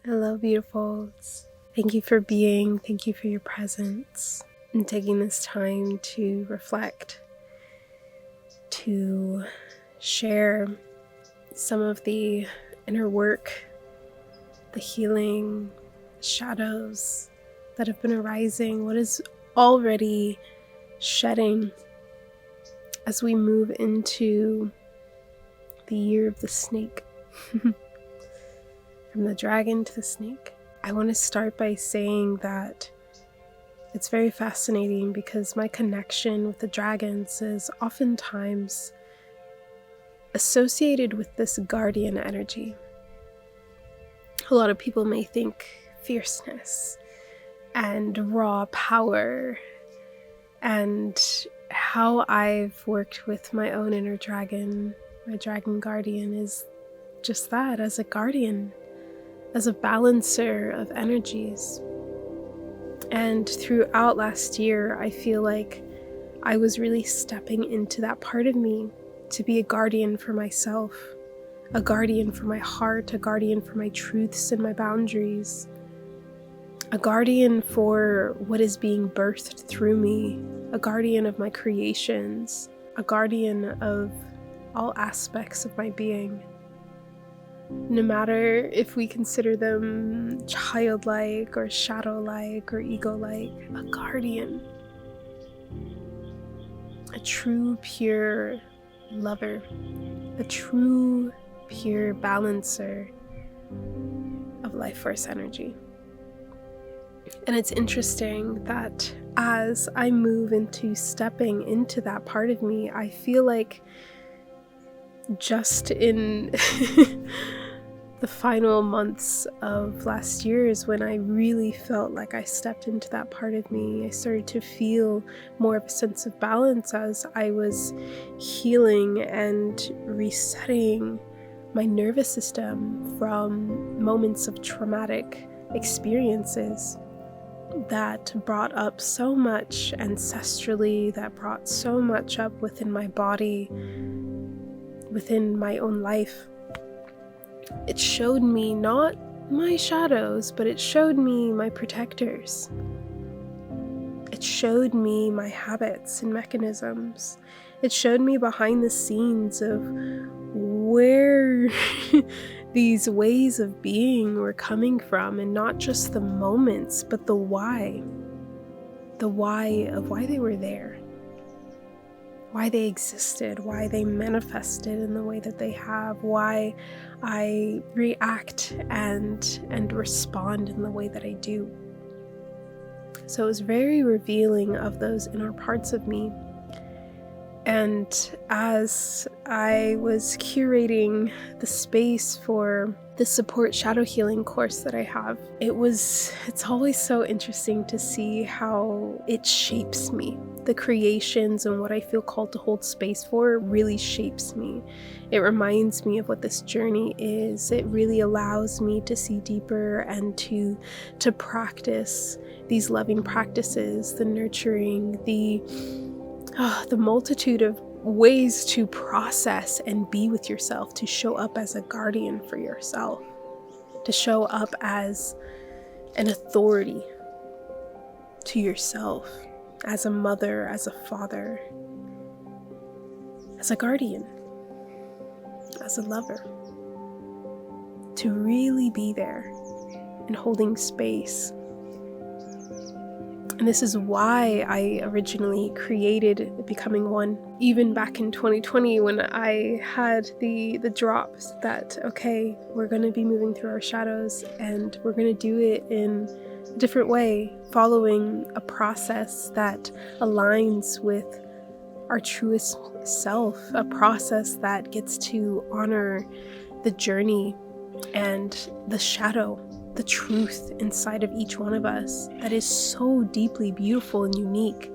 Hello, beautifuls. Thank you for being, thank you for your presence, and taking this time to reflect, to share some of the inner work, the healing, shadows that have been arising, what is already shedding as we move into the year of the snake. From the dragon to the snake. I want to start by saying that it's very fascinating because my connection with the dragons is oftentimes associated with this guardian energy. A lot of people may think fierceness and raw power, and how I've worked with my own inner dragon, my dragon guardian, is just that, as a guardian, as a balancer of energies. And throughout last year, I feel like I was really stepping into that part of me to be a guardian for myself, a guardian for my heart, a guardian for my truths and my boundaries, a guardian for what is being birthed through me, a guardian of my creations, a guardian of all aspects of my being. No matter if we consider them childlike or shadow-like or ego-like, a guardian, a true pure lover, a true pure balancer of life force energy. And it's interesting that as I move into stepping into that part of me, I feel like just in the final months of last year is when I really felt like I stepped into that part of me. I started to feel more of a sense of balance as I was healing and resetting my nervous system from moments of traumatic experiences that brought up so much ancestrally, that brought so much up within my body, within my own life. It showed me not my shadows, but it showed me my protectors. It showed me my habits and mechanisms. It showed me behind the scenes of where these ways of being were coming from, and not just the moments, but the why. The why of why they were there. Why they existed, why they manifested in the way that they have, why I react and respond in the way that I do. So it was very revealing of those inner parts of me. And as I was curating the space for the support shadow healing course that I have, it's always so interesting to see how it shapes me. The creations and what I feel called to hold space for really shapes me. It reminds me of what this journey is. It really allows me to see deeper and to practice these loving practices, the nurturing, the multitude of ways to process and be with yourself, to show up as a guardian for yourself, to show up as an authority to yourself, as a mother, as a father, as a guardian, as a lover, to really be there and holding space. And this is why I originally created Becoming One, even back in 2020 when I had the drops that, okay, we're going to be moving through our shadows and we're going to do it in a different way, following a process that aligns with our truest self, a process that gets to honor the journey and the shadow, the truth inside of each one of us that is so deeply beautiful and unique,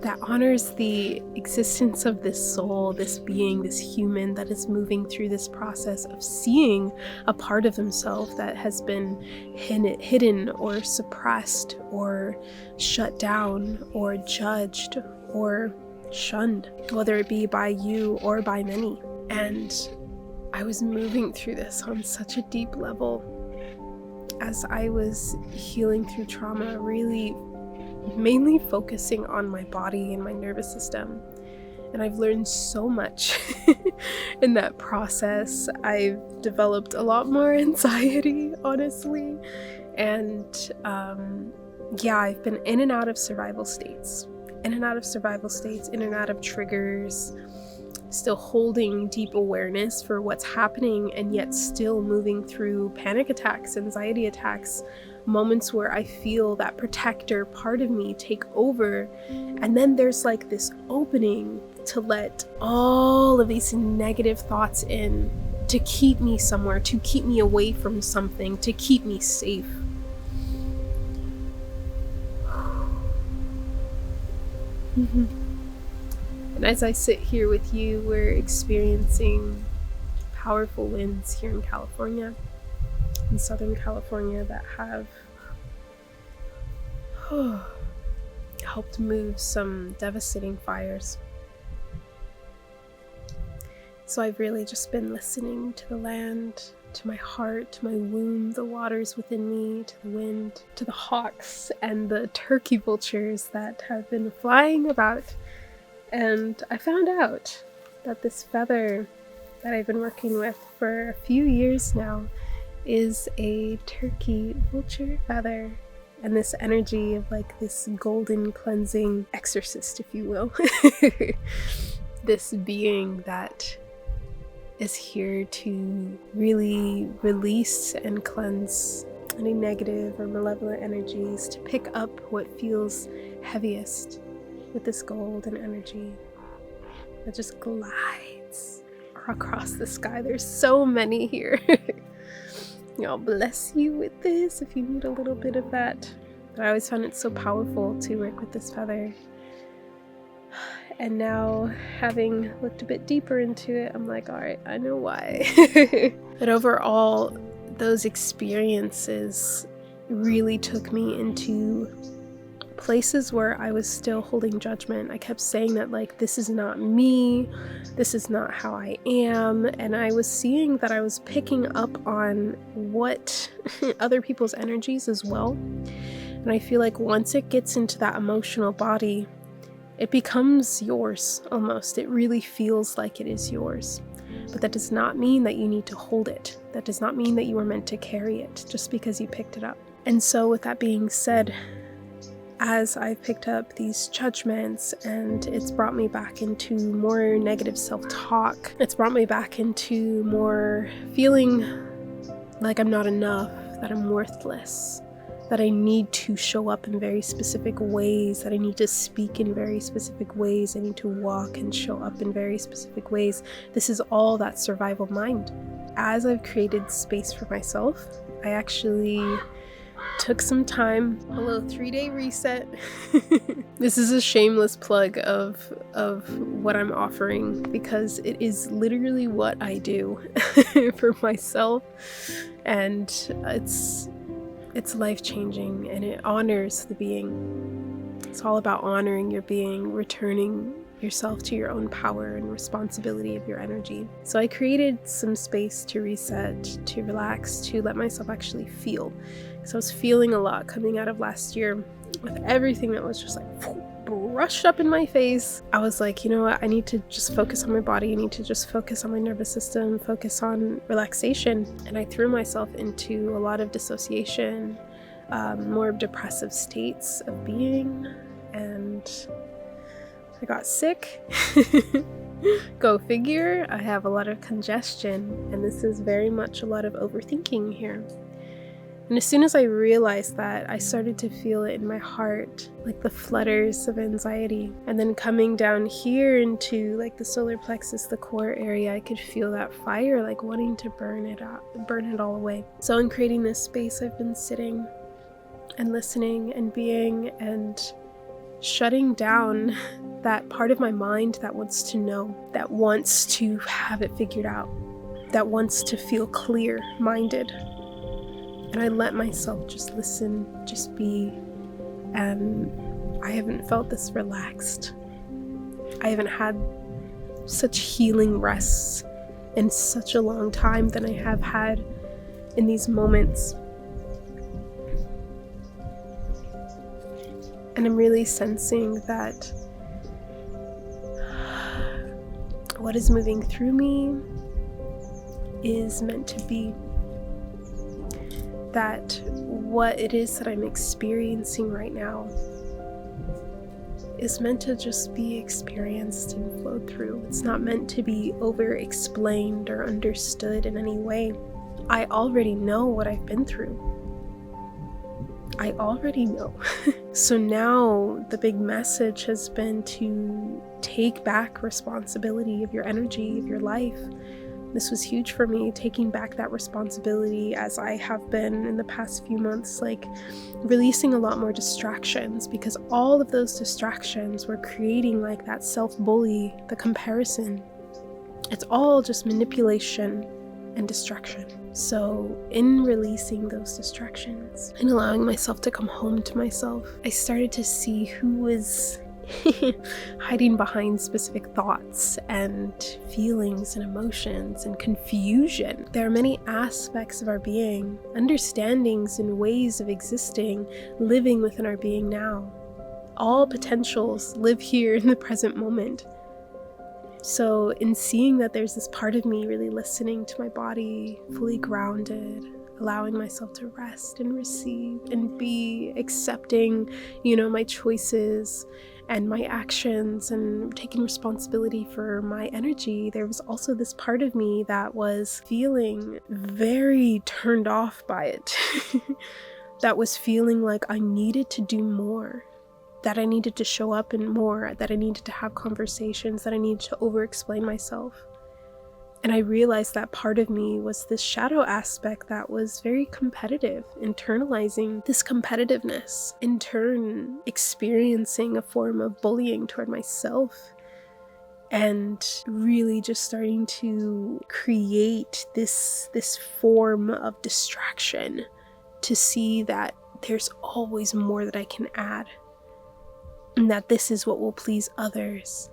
that honors the existence of this soul, this being, this human that is moving through this process of seeing a part of himself that has been hidden or suppressed or shut down or judged or shunned, whether it be by you or by many. And I was moving through this on such a deep level. as I was healing through trauma, really mainly focusing on my body and my nervous system. And I've learned so much in that process. I've developed a lot more anxiety, honestly. And I've been in and out of survival states, in and out of triggers, still holding deep awareness for what's happening, and yet still moving through panic attacks, anxiety attacks, moments where I feel that protector part of me take over. And then there's like this opening to let all of these negative thoughts in, to keep me somewhere, to keep me away from something, to keep me safe. And as I sit here with you, we're experiencing powerful winds here in California, in Southern California, that have helped move some devastating fires. So I've really just been listening to the land, to my heart, to my womb, the waters within me, to the wind, to the hawks and the turkey vultures that have been flying about. And I found out that this feather that I've been working with for a few years now is a turkey vulture feather. And this energy of like this golden cleansing exorcist, if you will. This being that is here to really release and cleanse any negative or malevolent energies, to pick up what feels heaviest with this golden energy that just glides across the sky. There's so many here. I'll bless you with this if you need a little bit of that. But I always found it so powerful to work with this feather. And now, having looked a bit deeper into it, I'm like, all right, I know why. But overall, those experiences really took me into places where I was still holding judgment. I kept saying that, like, this is not me, this is not how I am. And I was seeing that I was picking up on what other people's energies as well. And I feel like once it gets into that emotional body, it becomes yours almost. It really feels like it is yours. But that does not mean that you need to hold it. That does not mean that you are meant to carry it just because you picked it up. And so with that being said, as I've picked up these judgments, and it's brought me back into more negative self-talk, it's brought me back into more feeling like I'm not enough, that I'm worthless, that I need to show up in very specific ways, that I need to speak in very specific ways, I need to walk and show up in very specific ways. This is all that survival mind. As I've created space for myself, I actually took some time, a little 3-day reset. This is a shameless plug of what I'm offering, because it is literally what I do for myself, and it's life-changing, and it honors the being. It's all about honoring your being, returning yourself to your own power and responsibility of your energy. So I created some space to reset, to relax, to let myself actually feel. So I was feeling a lot coming out of last year with everything that was just like brushed up in my face. I was like, you know what, I need to just focus on my body. I need to just focus on my nervous system, focus on relaxation. And I threw myself into a lot of dissociation, more depressive states of being, and I got sick. Go figure. I have a lot of congestion, and this is very much a lot of overthinking here. And as soon as I realized that, I started to feel it in my heart, like the flutters of anxiety. And then coming down here into like the solar plexus, the core area, I could feel that fire, like wanting to burn it all away. So in creating this space, I've been sitting and listening and being and shutting down that part of my mind that wants to know, that wants to have it figured out, that wants to feel clear-minded. And I let myself just listen, just be, and I haven't felt this relaxed. I haven't had such healing rests in such a long time than I have had in these moments. And I'm really sensing that what is moving through me is meant to be. That what it is that I'm experiencing right now is meant to just be experienced and flow through. It's not meant to be over-explained or understood in any way. I already know what I've been through. I already know. So now the big message has been to take back responsibility of your energy, of your life. This was huge for me, taking back that responsibility, as I have been in the past few months, like releasing a lot more distractions, because all of those distractions were creating like that self-bully, the comparison. It's all just manipulation and distraction. So in releasing those distractions and allowing myself to come home to myself, I started to see who was hiding behind specific thoughts and feelings and emotions and confusion. There are many aspects of our being, understandings and ways of existing, living within our being now. All potentials live here in the present moment. So in seeing that there's this part of me really listening to my body, fully grounded, allowing myself to rest and receive and be accepting, my choices and my actions and taking responsibility for my energy, there was also this part of me that was feeling very turned off by it. That was feeling like I needed to do more, that I needed to show up in more, that I needed to have conversations, that I needed to over-explain myself. And I realized that part of me was this shadow aspect that was very competitive, internalizing this competitiveness, in turn experiencing a form of bullying toward myself, and really just starting to create this form of distraction to see that there's always more that I can add, and that this is what will please others,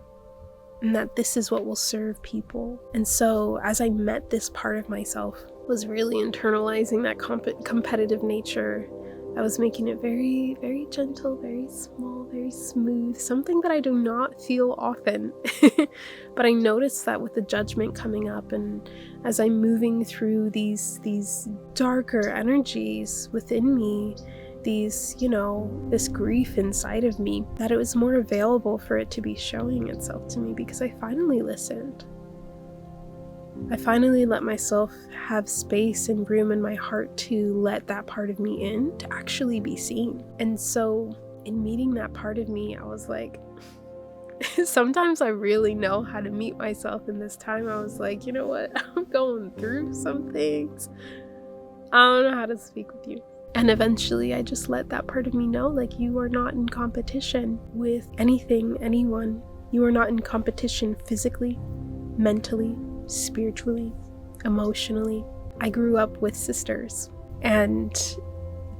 and that this is what will serve people. And so as I met this part of myself, was really internalizing that competitive nature. I was making it very, very gentle, very small, very smooth, something that I do not feel often. But I noticed that with the judgment coming up, and as I'm moving through these darker energies within me, this grief inside of me, that it was more available for it to be showing itself to me, because I finally listened. I finally let myself have space and room in my heart to let that part of me in, to actually be seen. And so in meeting that part of me, I was like, sometimes I really know how to meet myself in this time. I was like, you know what? I'm going through some things. I don't know how to speak with you. And eventually I just let that part of me know, like, you are not in competition with anything, anyone. You are not in competition physically, mentally, spiritually, emotionally. I grew up with sisters, and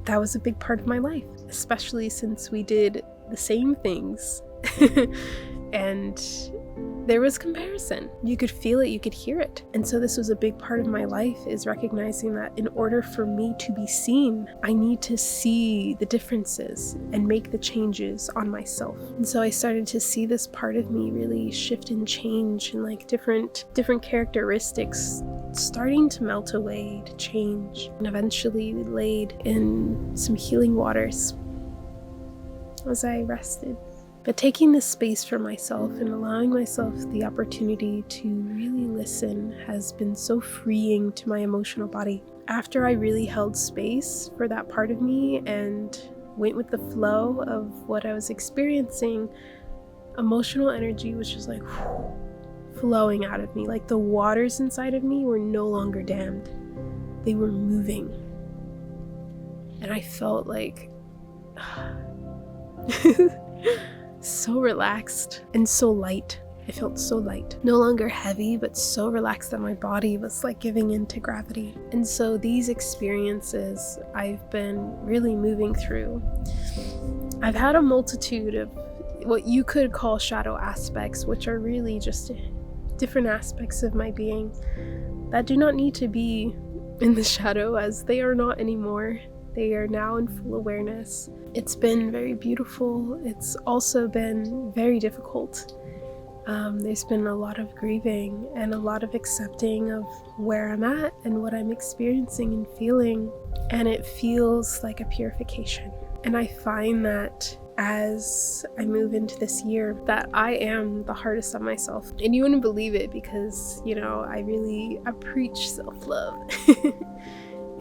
that was a big part of my life, especially since we did the same things. And there was comparison. You could feel it, you could hear it. And so this was a big part of my life, is recognizing that in order for me to be seen, I need to see the differences and make the changes on myself. And so I started to see this part of me really shift and change, and like different characteristics starting to melt away, to change, and eventually laid in some healing waters as I rested. But taking this space for myself and allowing myself the opportunity to really listen has been so freeing to my emotional body. After I really held space for that part of me and went with the flow of what I was experiencing, emotional energy was just like flowing out of me. Like the waters inside of me were no longer dammed. They were moving. And I felt like so relaxed and so light. I felt so light. No longer heavy, but so relaxed that my body was like giving in to gravity. And so these experiences I've been really moving through. I've had a multitude of what you could call shadow aspects, which are really just different aspects of my being that do not need to be in the shadow, as they are not anymore. They are now in full awareness. It's been very beautiful. It's also been very difficult. There's been a lot of grieving and a lot of accepting of where I'm at and what I'm experiencing and feeling. And it feels like a purification. And I find that as I move into this year, that I am the hardest on myself. And you wouldn't believe it because, I preach self-love.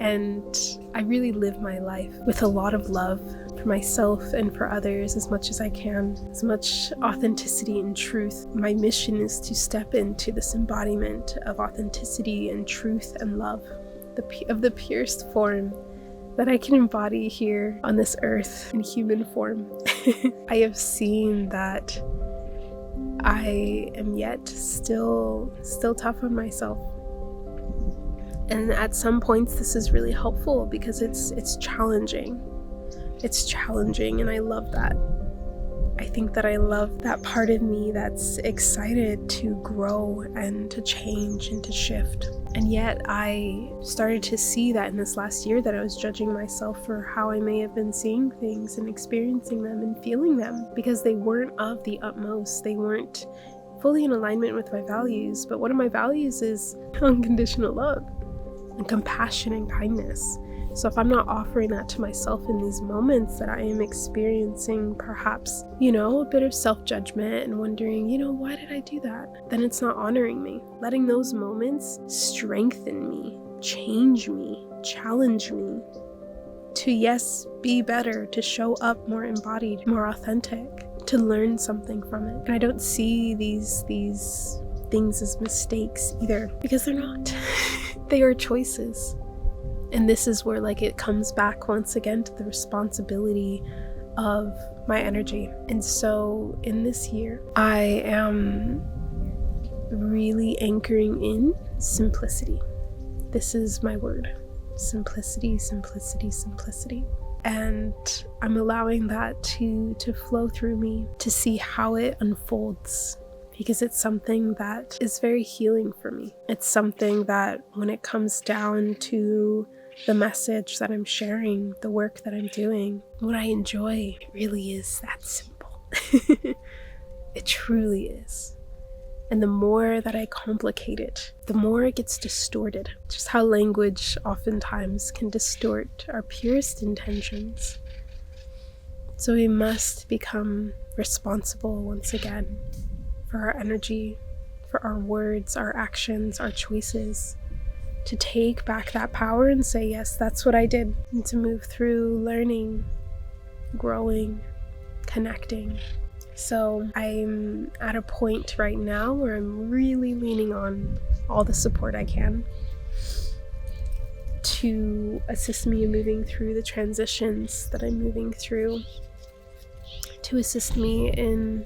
And I really live my life with a lot of love for myself and for others as much as I can, as much authenticity and truth. My mission is to step into this embodiment of authenticity and truth and love, of the purest form that I can embody here on this earth in human form. I have seen that I am yet still tough on myself. And at some points this is really helpful because it's challenging. It's challenging, and I love that. I think that I love that part of me that's excited to grow and to change and to shift. And yet I started to see that in this last year, that I was judging myself for how I may have been seeing things and experiencing them and feeling them, because they weren't of the utmost. They weren't fully in alignment with my values. But one of my values is unconditional love and compassion and kindness. So if I'm not offering that to myself in these moments that I am experiencing perhaps, a bit of self-judgment and wondering, why did I do that? Then it's not honoring me. Letting those moments strengthen me, change me, challenge me to, yes, be better, to show up more embodied, more authentic, to learn something from it. And I don't see these things as mistakes either, because they're not. They are choices. And this is where it comes back once again to the responsibility of my energy. And so in this year, I am really anchoring in simplicity. This is my word. Simplicity, simplicity, simplicity. And I'm allowing that to flow through me, to see how it unfolds, because it's something that is very healing for me. It's something that when it comes down to the message that I'm sharing, the work that I'm doing, what I enjoy, it really is that simple. It truly is. And the more that I complicate it, the more it gets distorted. Just how language oftentimes can distort our purest intentions. So we must become responsible once again for our energy, for our words, our actions, our choices, to take back that power and say, yes, that's what I did, and to move through learning, growing, connecting. So I'm at a point right now where I'm really leaning on all the support I can to assist me in moving through the transitions that I'm moving through, to assist me in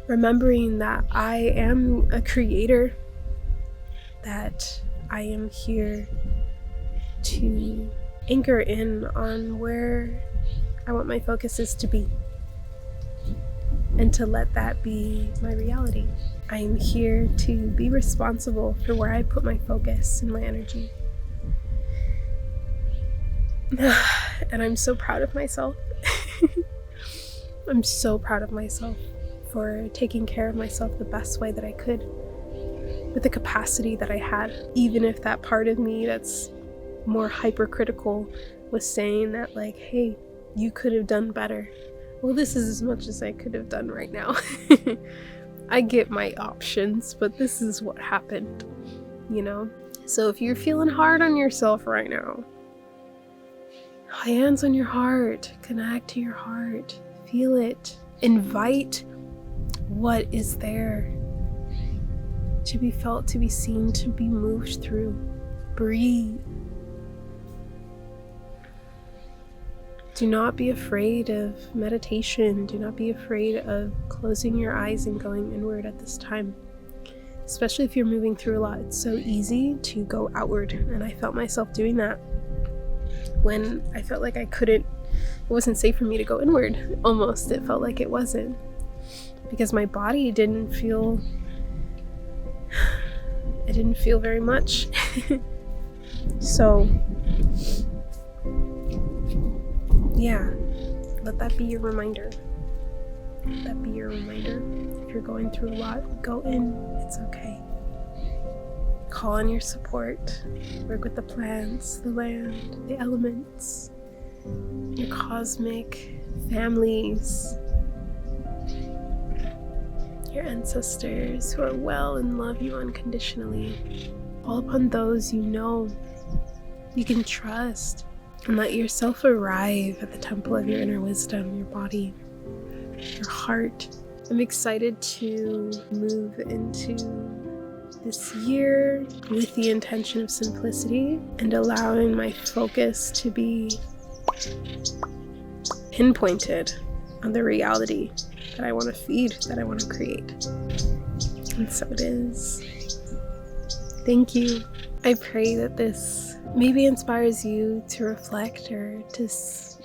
remembering that I am a creator, that I am here to anchor in on where I want my focuses to be, and to let that be my reality. I am here to be responsible for where I put my focus and my energy. And I'm so proud of myself. I'm so proud of myself for taking care of myself the best way that I could, with the capacity that I had, even if that part of me that's more hypercritical was saying that hey, you could have done better. Well, this is as much as I could have done right now. I get my options, but this is what happened, So if you're feeling hard on yourself right now, hands on your heart, connect to your heart, feel it, invite what is there to be felt, to be seen, to be moved through. Breathe. Do not be afraid of meditation. Do not be afraid of closing your eyes and going inward at this time, especially if you're moving through a lot. It's so easy to go outward, and I felt myself doing that when I felt like it wasn't safe for me to go inward. Almost, it felt like it wasn't, because my body didn't feel very much. So yeah, let that be your reminder. Let that be your reminder. If you're going through a lot, go in. It's okay. Call on your support. Work with the plants, the land, the elements, your cosmic families, your ancestors who are well and love you unconditionally. Call upon those you know you can trust, and let yourself arrive at the temple of your inner wisdom, your body, your heart. I'm excited to move into this year with the intention of simplicity and allowing my focus to be pinpointed on the reality that I want to feed, that I want to create. And so it is. Thank you. I pray that this maybe inspires you to reflect or to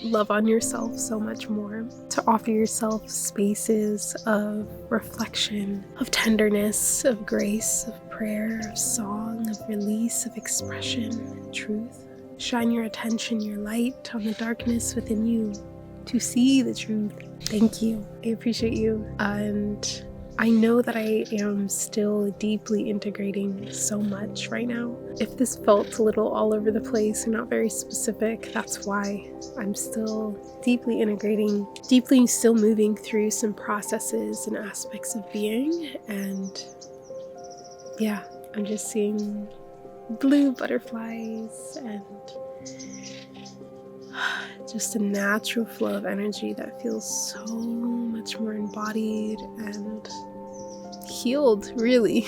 love on yourself so much more, to offer yourself spaces of reflection, of tenderness, of grace, of prayer, of song, of release, of expression and truth. Shine your attention, your light on the darkness within you to see the truth. Thank you. I appreciate you. And I know that I am still deeply integrating so much right now. If this felt a little all over the place and not very specific, that's why. I'm still deeply integrating, deeply still moving through some processes and aspects of being. And yeah, I'm just seeing blue butterflies and just a natural flow of energy that feels so much more embodied and healed, really.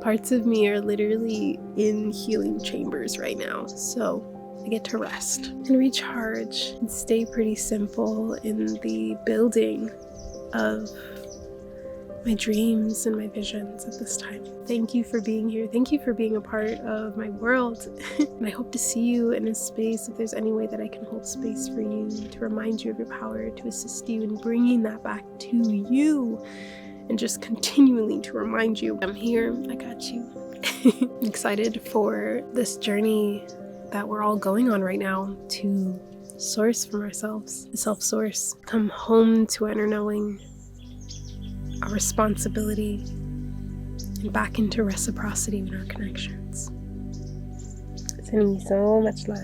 Parts of me are literally in healing chambers right now, so I get to rest and recharge and stay pretty simple in the building of my dreams and my visions at this time. Thank you for being here. Thank you for being a part of my world. And I hope to see you in a space, if there's any way that I can hold space for you, to remind you of your power, to assist you in bringing that back to you, and just continually to remind you, I'm here, I got you. I'm excited for this journey that we're all going on right now to source from ourselves, self-source, come home to inner knowing, our responsibility, and back into reciprocity in our connections. Sending you so much love.